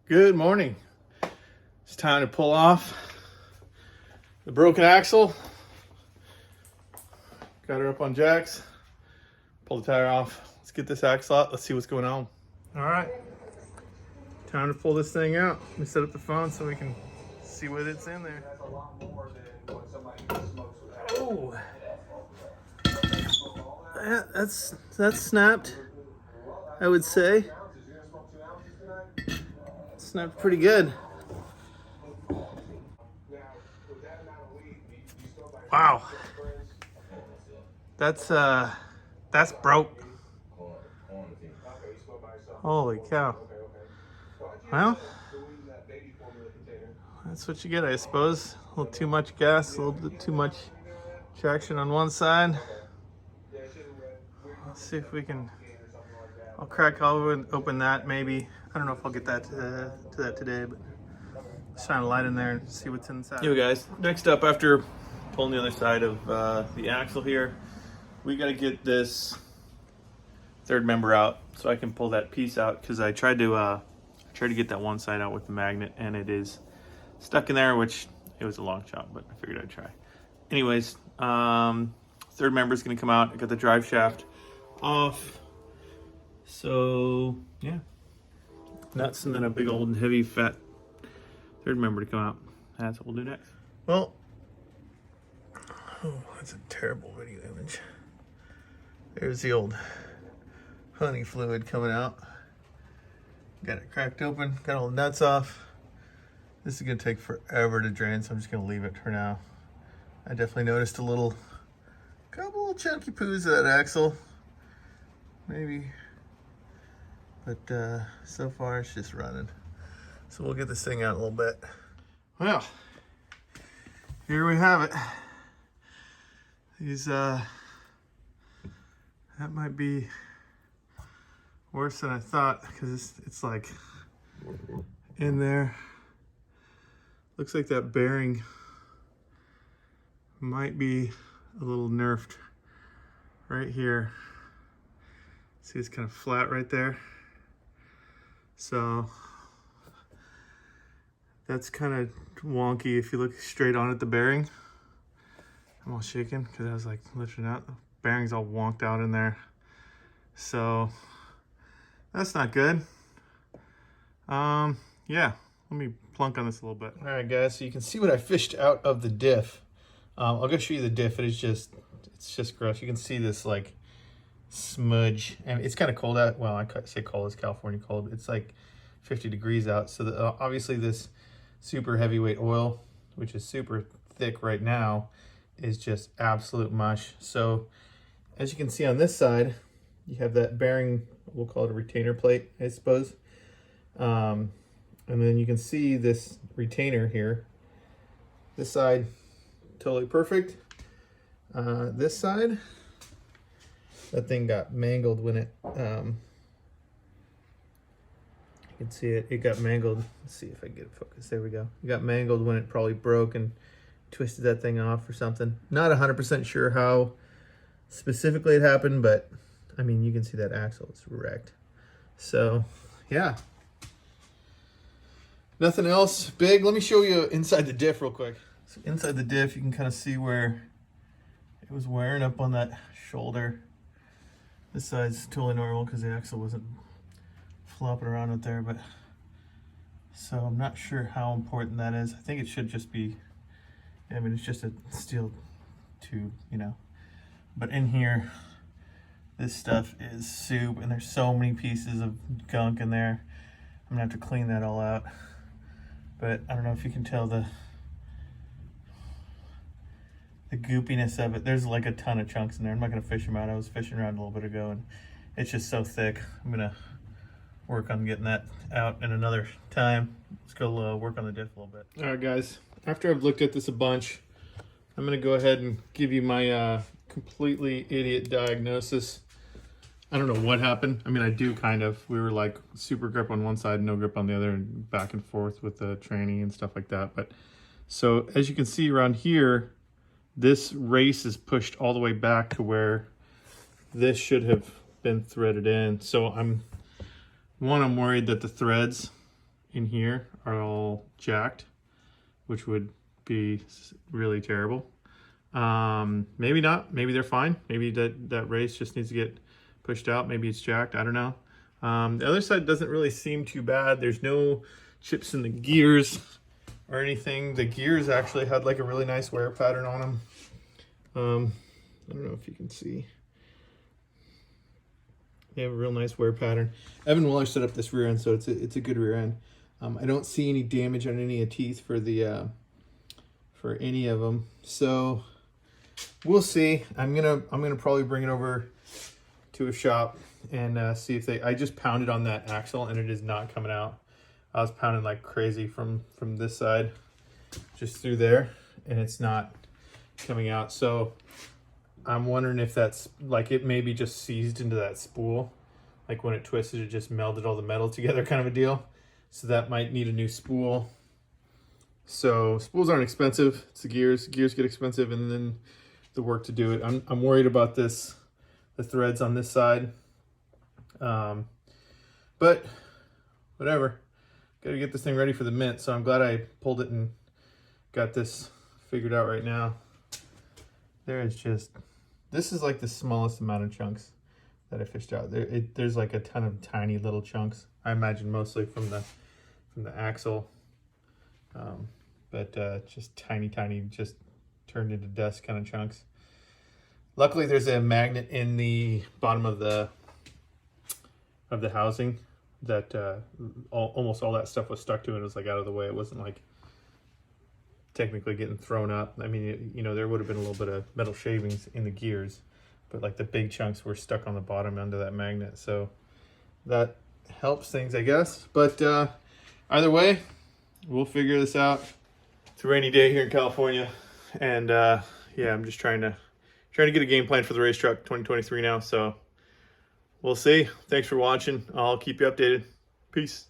Good morning. It's time to pull off the broken axle. Got her up on jacks. Pull the tire off. Let's get this axle out. Let's see what's going on. All right. Time to pull this thing out. Let me set up the phone so we can see what it's in there. Oh, that's snapped, I would say. Snapped pretty good. Wow. That's broke. Holy cow. Well, that's what you get, I suppose. A little too much gas, a little bit too much traction on one side. Let's see if we can, I'll open that maybe. I don't know if I'll get that to that today, but let's shine a light in there and see what's inside. Yo guys, next up, after pulling the other side of the axle here, we got to get this third member out so I can pull that piece out, because I tried to get that one side out with the magnet and it is stuck in there, which it was a long shot, but I figured I'd try. Anyways, third member is going to come out. I got the drive shaft off, so yeah, nuts, and then a big old heavy fat third member to come out. That's what we'll do next. Well, oh, that's a terrible video image. There's the old honey fluid coming out. Got it cracked open, got all the nuts off. This is gonna take forever to drain, so I'm just gonna leave it for now. I definitely noticed a couple of chunky poos of that axle, maybe, but so far it's just running. So we'll get this thing out a little bit. Well, here we have it. These that might be worse than I thought, because it's like in there. Looks like that bearing might be a little nerfed right here. See, it's kind of flat right there. So that's kind of wonky if you look straight on at the bearing. I'm all shaking because I was like lifting out. The bearing's all wonked out in there. So that's not good. Yeah, let me plunk on this a little bit. All right, guys, so you can see what I fished out of the diff. I'll go show you the diff. It's just gross. You can see this like smudge, and it's kind of cold out. Well, I say cold, it's California cold. It's like 50 degrees out. So obviously this super heavyweight oil, which is super thick right now, is just absolute mush. So as you can see on this side, you have that bearing, we'll call it a retainer plate, I suppose. And then you can see this retainer here. This side, totally perfect. This side, that thing got mangled when it, you can see it got mangled. Let's see if I can get it focused. There we go. It got mangled when it probably broke and twisted that thing off or something. Not 100% sure how specifically it happened, but I mean, you can see that axle is wrecked. So yeah, nothing else big. Let me show you inside the diff real quick. So inside the diff, you can kind of see where it was wearing up on that shoulder. This side's totally normal because the axle wasn't flopping around out there, but so I'm not sure how important that is. I think it should just be, I mean, it's just a steel tube, you know, but in here, this stuff is soup, and there's so many pieces of gunk in there. I'm gonna have to clean that all out. But I don't know if you can tell the goopiness of it. There's like a ton of chunks in there. I'm not gonna fish them out. I was fishing around a little bit ago, and it's just so thick. I'm gonna work on getting that out in another time. Let's go work on the diff a little bit. All right, guys. After I've looked at this a bunch, I'm gonna go ahead and give you my completely idiot diagnosis. I don't know what happened. I mean, I do kind of. We were like super grip on one side, no grip on the other, and back and forth with the training and stuff like that. But so as you can see around here, this race is pushed all the way back to where this should have been threaded in. So I'm worried that the threads in here are all jacked, which would be really terrible. Maybe not. Maybe they're fine. Maybe that race just needs to get pushed out. Maybe it's jacked. I don't know. The other side doesn't really seem too bad. There's no chips in the gears or anything. The gears actually had like a really nice wear pattern on them. I don't know if you can see. They have a real nice wear pattern. Evan Willer set up this rear end, so it's a good rear end. I don't see any damage on any of the teeth for the for any of them. So we'll see. I'm gonna probably bring it over to a shop and see if I just pounded on that axle and it is not coming out. I was pounding like crazy from this side, just through there, and it's not coming out. So I'm wondering if that's like it maybe just seized into that spool. Like when it twisted, it just melded all the metal together kind of a deal. So that might need a new spool. So spools aren't expensive. It's the gears. Gears get expensive, and then the work to do it. I'm worried about this, the threads on this side. But whatever. Got to get this thing ready for the mint. So I'm glad I pulled it and got this figured out right now. This is like the smallest amount of chunks that I fished out. There's like a ton of tiny little chunks. I imagine mostly from the axle, but just tiny, just turned into dust kind of chunks. Luckily, there's a magnet in the bottom of the housing that almost all that stuff was stuck to, and it was like out of the way. It wasn't like technically getting thrown up. I mean, you know, there would have been a little bit of metal shavings in the gears, but like the big chunks were stuck on the bottom under that magnet. So that helps things, I guess. But either way, we'll figure this out. It's a rainy day here in California, and yeah, I'm just trying to get a game plan for the race truck 2023 now. So we'll see. Thanks for watching. I'll keep you updated. Peace.